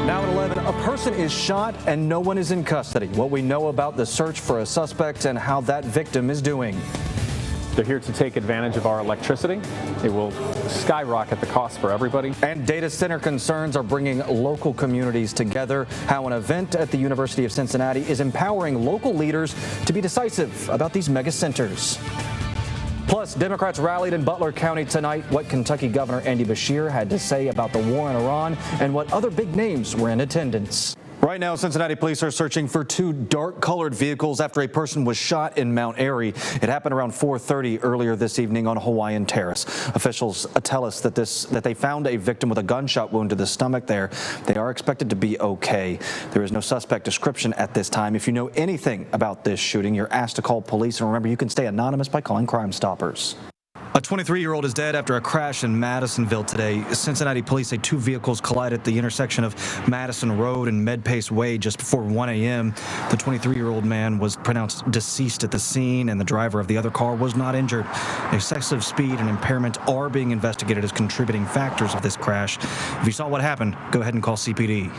Now at 11, a person is shot and no one is in custody. What we know about the search for a suspect and how that victim is doing. They're here to take advantage of our electricity. It will skyrocket the cost for everybody. And data center concerns are bringing local communities together. How an event at the University of Cincinnati is empowering local leaders to be decisive about these mega centers. Plus, Democrats rallied in Butler County tonight. What Kentucky Governor Andy Beshear had to say about the war in Iran and what other big names were in attendance. Right now, Cincinnati police are searching for two dark-colored vehicles after a person was shot in Mount Airy. It happened around 4:30 earlier this evening on Hawaiian Terrace. Officials tell us that they found a victim with a gunshot wound to the stomach there. They are expected to be okay. There is no suspect description at this time. If you know anything about this shooting, you're asked to call police. And remember, you can stay anonymous by calling Crime Stoppers. A 23-year-old is dead after a crash in Madisonville today. Cincinnati police say two vehicles collided at the intersection of Madison Road and Medpace Way just before 1 a.m. The 23-year-old man was pronounced deceased at the scene, and the driver of the other car was not injured. Excessive speed and impairment are being investigated as contributing factors of this crash. If you saw what happened, go ahead and call CPD.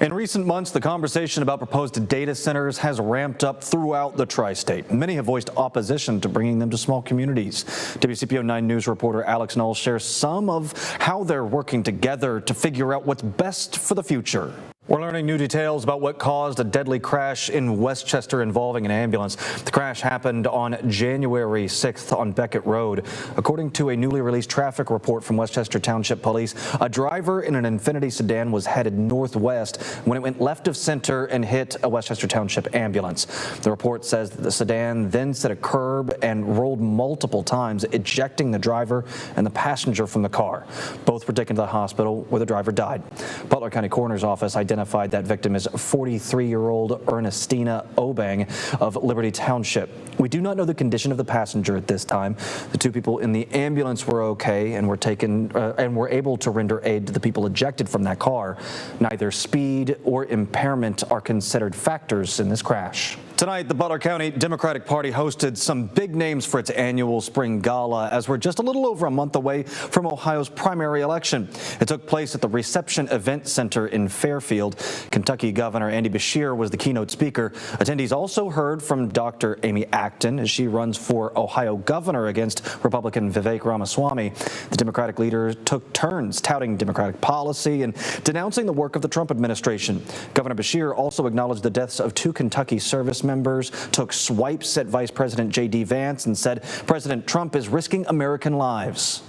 In recent months, the conversation about proposed data centers has ramped up throughout the tri-state. Many have voiced opposition to bringing them to small communities. WCPO 9 News reporter Alex Knowles shares some of how they're working together to figure out what's best for the future. We're learning new details about what caused a deadly crash in Westchester involving an ambulance. The crash happened on January 6th on Beckett Road. According to a newly released traffic report from Westchester Township Police, a driver in an Infiniti sedan was headed northwest when it went left of center and hit a Westchester Township ambulance. The report says that the sedan then set a curb and rolled multiple times, ejecting the driver and the passenger from the car. Both were taken to the hospital where the driver died. Butler County Coroner's Office identified that victim as 43-year-old Ernestina Obang of Liberty Township. We do not know the condition of the passenger at this time. The two people in the ambulance were okay and were able to render aid to the people ejected from that car. Neither speed or impairment are considered factors in this crash. Tonight, the Butler County Democratic Party hosted some big names for its annual spring gala as we're just a little over a month away from Ohio's primary election. It took place at the Reception Event Center in Fairfield. Kentucky Governor Andy Beshear was the keynote speaker. Attendees also heard from Dr. Amy Acton as she runs for Ohio governor against Republican Vivek Ramaswamy. The Democratic leader took turns touting Democratic policy and denouncing the work of the Trump administration. Governor Beshear also acknowledged the deaths of two Kentucky service members, took swipes at Vice President J.D. Vance, and said President Trump is risking American lives.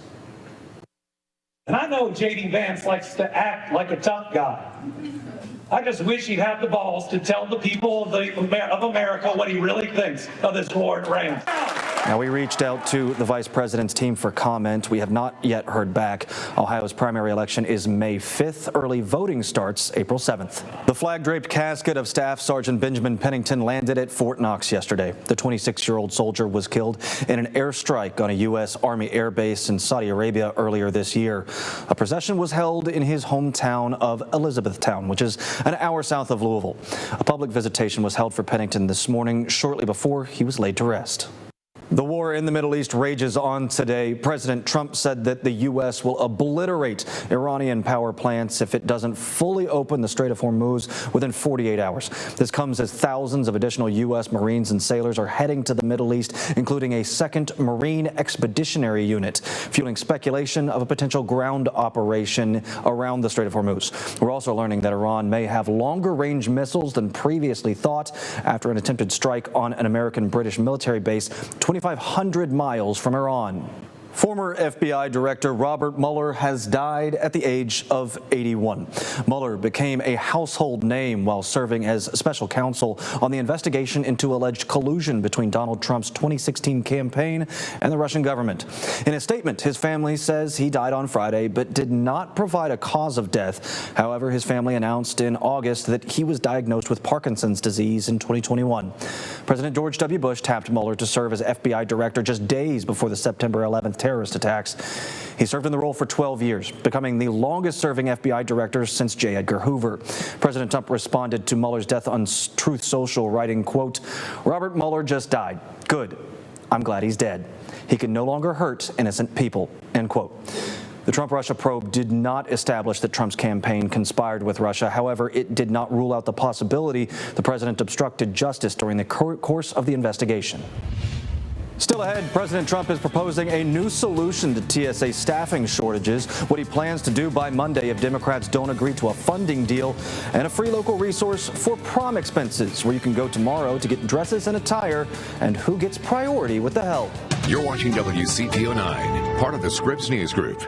And I know J.D. Vance likes to act like a tough guy. I just wish he'd have the balls to tell the people of America what he really thinks of this war in Iran. Now, we reached out to the vice president's team for comment. We have not yet heard back. Ohio's primary election is May 5th. Early voting starts April 7th. The flag-draped casket of Staff Sergeant Benjamin Pennington landed at Fort Knox yesterday. The 26-year-old soldier was killed in an airstrike on a U.S. Army air base in Saudi Arabia earlier this year. A procession was held in his hometown of Elizabethtown, which is an hour south of Louisville. A public visitation was held for Pennington this morning, shortly before he was laid to rest. The war in the Middle East rages on today. President Trump said that the U.S. will obliterate Iranian power plants if it doesn't fully open the Strait of Hormuz within 48 hours. This comes as thousands of additional U.S. Marines and sailors are heading to the Middle East, including a second Marine Expeditionary Unit, fueling speculation of a potential ground operation around the Strait of Hormuz. We're also learning that Iran may have longer-range missiles than previously thought after an attempted strike on an American-British military base 2,500 miles from Iran. Former FBI Director Robert Mueller has died at the age of 81. Mueller became a household name while serving as special counsel on the investigation into alleged collusion between Donald Trump's 2016 campaign and the Russian government. In a statement, his family says he died on Friday but did not provide a cause of death. However, his family announced in August that he was diagnosed with Parkinson's disease in 2021. President George W. Bush tapped Mueller to serve as FBI Director just days before the September 11th terrorist attacks. He served in the role for 12 years, becoming the longest-serving FBI director since J. Edgar Hoover. President Trump responded to Mueller's death on Truth Social, writing, quote, "Robert Mueller just died. Good. I'm glad he's dead. He can no longer hurt innocent people," end quote. The Trump-Russia probe did not establish that Trump's campaign conspired with Russia. However, it did not rule out the possibility the president obstructed justice during the course of the investigation. Still ahead, President Trump is proposing a new solution to TSA staffing shortages, what he plans to do by Monday if Democrats don't agree to a funding deal, and a free local resource for prom expenses, where you can go tomorrow to get dresses and attire, and who gets priority with the help. You're watching WCPO 9, part of the Scripps News Group.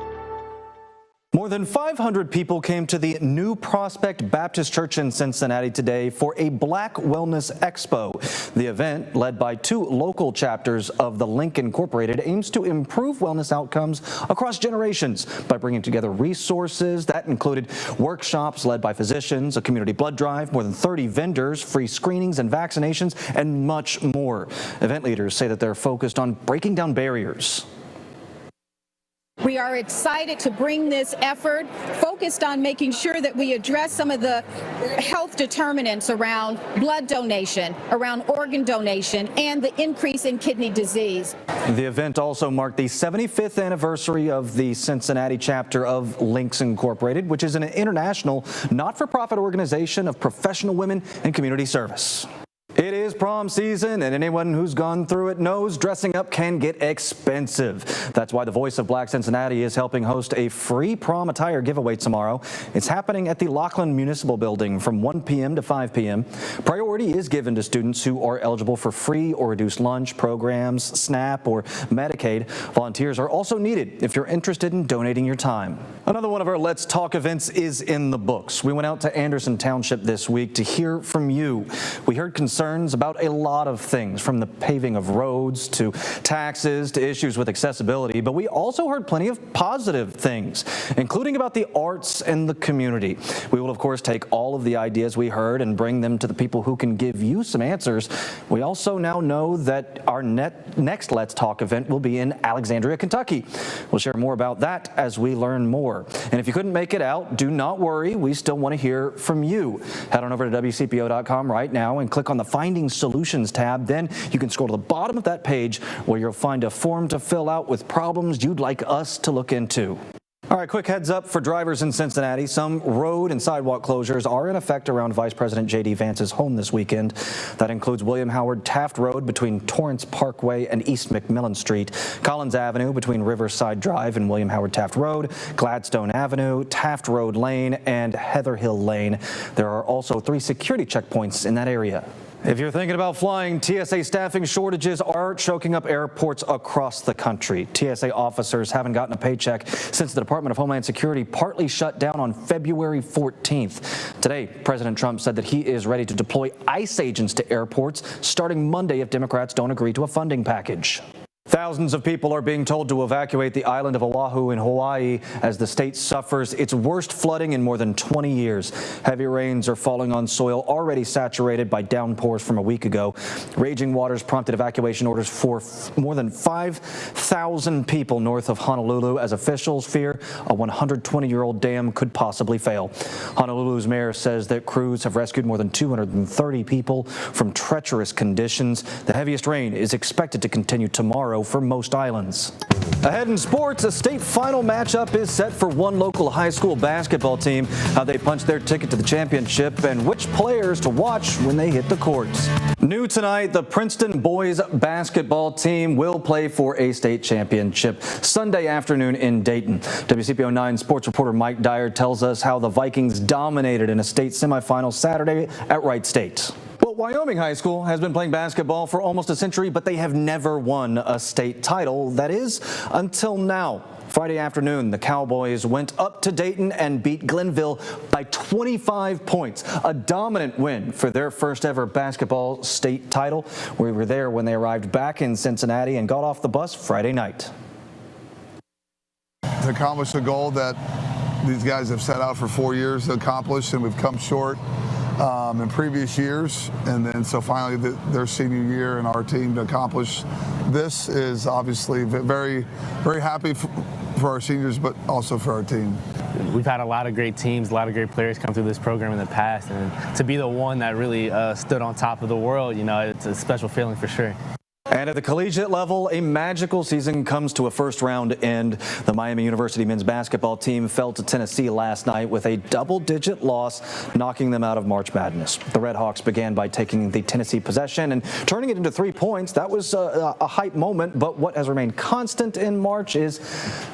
More than 500 people came to the New Prospect Baptist Church in Cincinnati today for a Black Wellness Expo. The event, led by two local chapters of the Link Incorporated, aims to improve wellness outcomes across generations by bringing together resources that included workshops led by physicians, a community blood drive, more than 30 vendors, free screenings and vaccinations, and much more. Event leaders say that they're focused on breaking down barriers. We are excited to bring this effort focused on making sure that we address some of the health determinants around blood donation, around organ donation, and the increase in kidney disease. The event also marked the 75th anniversary of the Cincinnati chapter of Links Incorporated, which is an international not-for-profit organization of professional women in community service. It is prom season, and anyone who's gone through it knows dressing up can get expensive. That's why the Voice of Black Cincinnati is helping host a free prom attire giveaway tomorrow. It's happening at the Laughlin Municipal Building from 1 p.m. to 5 p.m. Priority is given to students who are eligible for free or reduced lunch programs, SNAP, or Medicaid. Volunteers are also needed if you're interested in donating your time. Another one of our Let's Talk events is in the books. We went out to Anderson Township this week to hear from you. We heard concerns about a lot of things, from the paving of roads to taxes to issues with accessibility, but we also heard plenty of positive things, including about the arts and the community. We will, of course, take all of the ideas we heard and bring them to the people who can give you some answers. We also now know that our next Let's Talk event will be in Alexandria, Kentucky. We'll share more about that as we learn more. And if you couldn't make it out, do not worry. We still want to hear from you. Head on over to WCPO.com right now and click on the Finding Solutions tab. Then you can scroll to the bottom of that page where you'll find a form to fill out with problems you'd like us to look into. All right, quick heads up for drivers in Cincinnati. Some road and sidewalk closures are in effect around Vice President J.D. Vance's home this weekend. That includes William Howard Taft Road between Torrance Parkway and East McMillan Street, Collins Avenue between Riverside Drive and William Howard Taft Road, Gladstone Avenue, Taft Road Lane, and Heather Hill Lane. There are also 3 security checkpoints in that area. If you're thinking about flying, TSA staffing shortages are choking up airports across the country. TSA officers haven't gotten a paycheck since the Department of Homeland Security partly shut down on February 14th. Today, President Trump said that he is ready to deploy ICE agents to airports starting Monday if Democrats don't agree to a funding package. Thousands of people are being told to evacuate the island of Oahu in Hawaii as the state suffers its worst flooding in more than 20 years. Heavy rains are falling on soil already saturated by downpours from a week ago. Raging waters prompted evacuation orders for more than 5,000 people north of Honolulu as officials fear a 120-year-old dam could possibly fail. Honolulu's mayor says that crews have rescued more than 230 people from treacherous conditions. The heaviest rain is expected to continue tomorrow for most islands. Ahead in sports, a state final matchup is set for one local high school basketball team, how they punch their ticket to the championship, and which players to watch when they hit the courts. New tonight, the Princeton boys basketball team will play for a state championship Sunday afternoon in Dayton. WCPO 9 sports reporter Mike Dyer tells us how the Vikings dominated in a state semifinal Saturday at Wright State. Well, Wyoming High School has been playing basketball for almost a century, but they have never won a state title. That is, until now. Friday afternoon, the Cowboys went up to Dayton and beat Glenville by 25 points. A dominant win for their first ever basketball state title. We were there when they arrived back in Cincinnati and got off the bus Friday night. To accomplish a goal that these guys have set out for 4 years to accomplish, and we've come short in previous years, and then so finally their senior year and our team to accomplish this is obviously very, very happy for our seniors, but also for our team. We've had a lot of great teams, a lot of great players come through this program in the past, and to be the one that really stood on top of the world, you know, it's a special feeling for sure. And at the collegiate level, a magical season comes to a first-round end. The Miami University men's basketball team fell to Tennessee last night with a double-digit loss, knocking them out of March Madness. The Red Hawks began by taking the Tennessee possession and turning it into 3 points. That was a hype moment, but what has remained constant in March is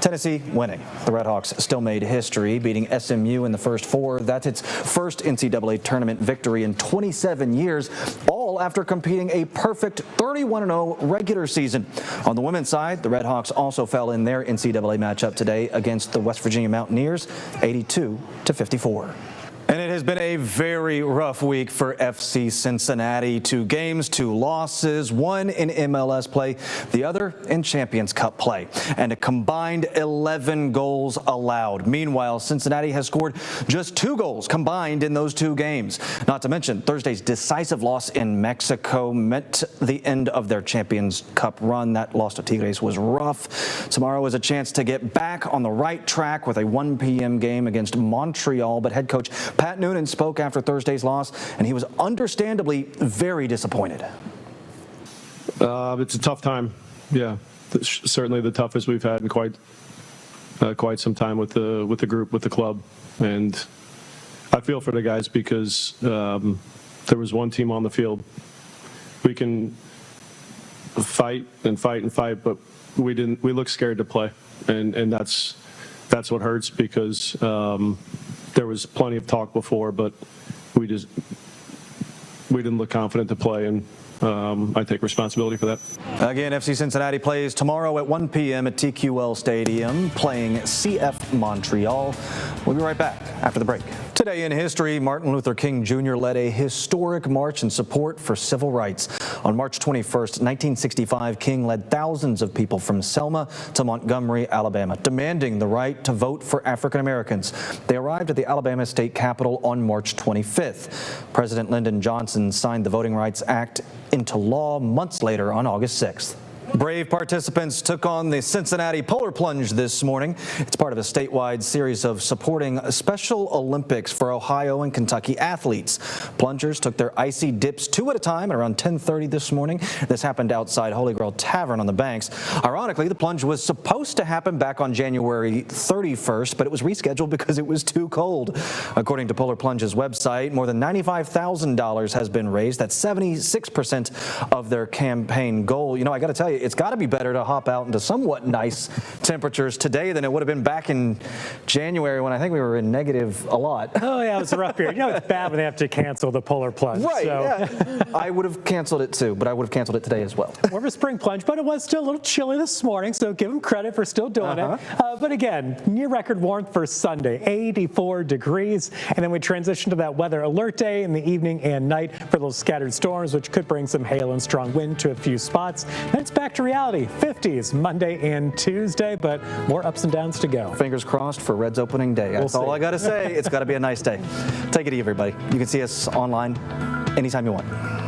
Tennessee winning. The Red Hawks still made history, beating SMU in the first 4. That's its first NCAA tournament victory in 27 years, all after competing a perfect 31-0 regular season. On the women's side, the Red Hawks also fell in their NCAA matchup today against the West Virginia Mountaineers, 82-54. And it has been a very rough week for FC Cincinnati. 2 games, 2 losses, one in MLS play, the other in Champions Cup play, and a combined 11 goals allowed. Meanwhile, Cincinnati has scored just 2 goals combined in those 2 games. Not to mention, Thursday's decisive loss in Mexico meant the end of their Champions Cup run. That loss to Tigres was rough. Tomorrow is a chance to get back on the right track with a 1 p.m. game against Montreal, but head coach Pat Noonan spoke after Thursday's loss, and he was understandably very disappointed. It's a tough time. Yeah, certainly the toughest we've had in quite some time with the group, with the club, and I feel for the guys because there was one team on the field. We can fight and fight and fight, but we didn't. We looked scared to play, and that's what hurts because. There was plenty of talk before, but we didn't look confident to play, and I take responsibility for that. Again, FC Cincinnati plays tomorrow at 1 p.m. at TQL Stadium, playing CF Montreal. We'll be right back after the break. Today in history, Martin Luther King Jr. led a historic march in support for civil rights. On March 21st, 1965, King led thousands of people from Selma to Montgomery, Alabama, demanding the right to vote for African Americans. They arrived at the Alabama state capitol on March 25th. President Lyndon Johnson signed the Voting Rights Act into law months later on August 6th. Brave participants took on the Cincinnati Polar Plunge this morning. It's part of a statewide series of supporting Special Olympics for Ohio and Kentucky athletes. Plungers took their icy dips 2 at a time at around 10:30 this morning. This happened outside Holy Grail Tavern on the banks. Ironically, the plunge was supposed to happen back on January 31st, but it was rescheduled because it was too cold. According to Polar Plunge's website, more than $95,000 has been raised. That's 76% of their campaign goal. You know, I got to tell you, it's got to be better to hop out into somewhat nice temperatures today than it would have been back in January when I think we were in negative a lot. Oh, yeah, it was a rough period. You know, it's bad when they have to cancel the Polar Plunge. Right, so. yeah. I would have canceled it too, but I would have canceled it today as well. More of a spring plunge, but it was still a little chilly this morning, so give them credit for still doing it. But again, near record warmth for Sunday, 84 degrees. And then we transition to that weather alert day in the evening and night for those scattered storms, which could bring some hail and strong wind to a few spots. Then it's back to reality, 50s Monday and Tuesday, but more ups and downs to go. Fingers crossed for Reds opening day. That's all I got to say. It's got to be a nice day. Take it easy, everybody. You can see us online anytime you want.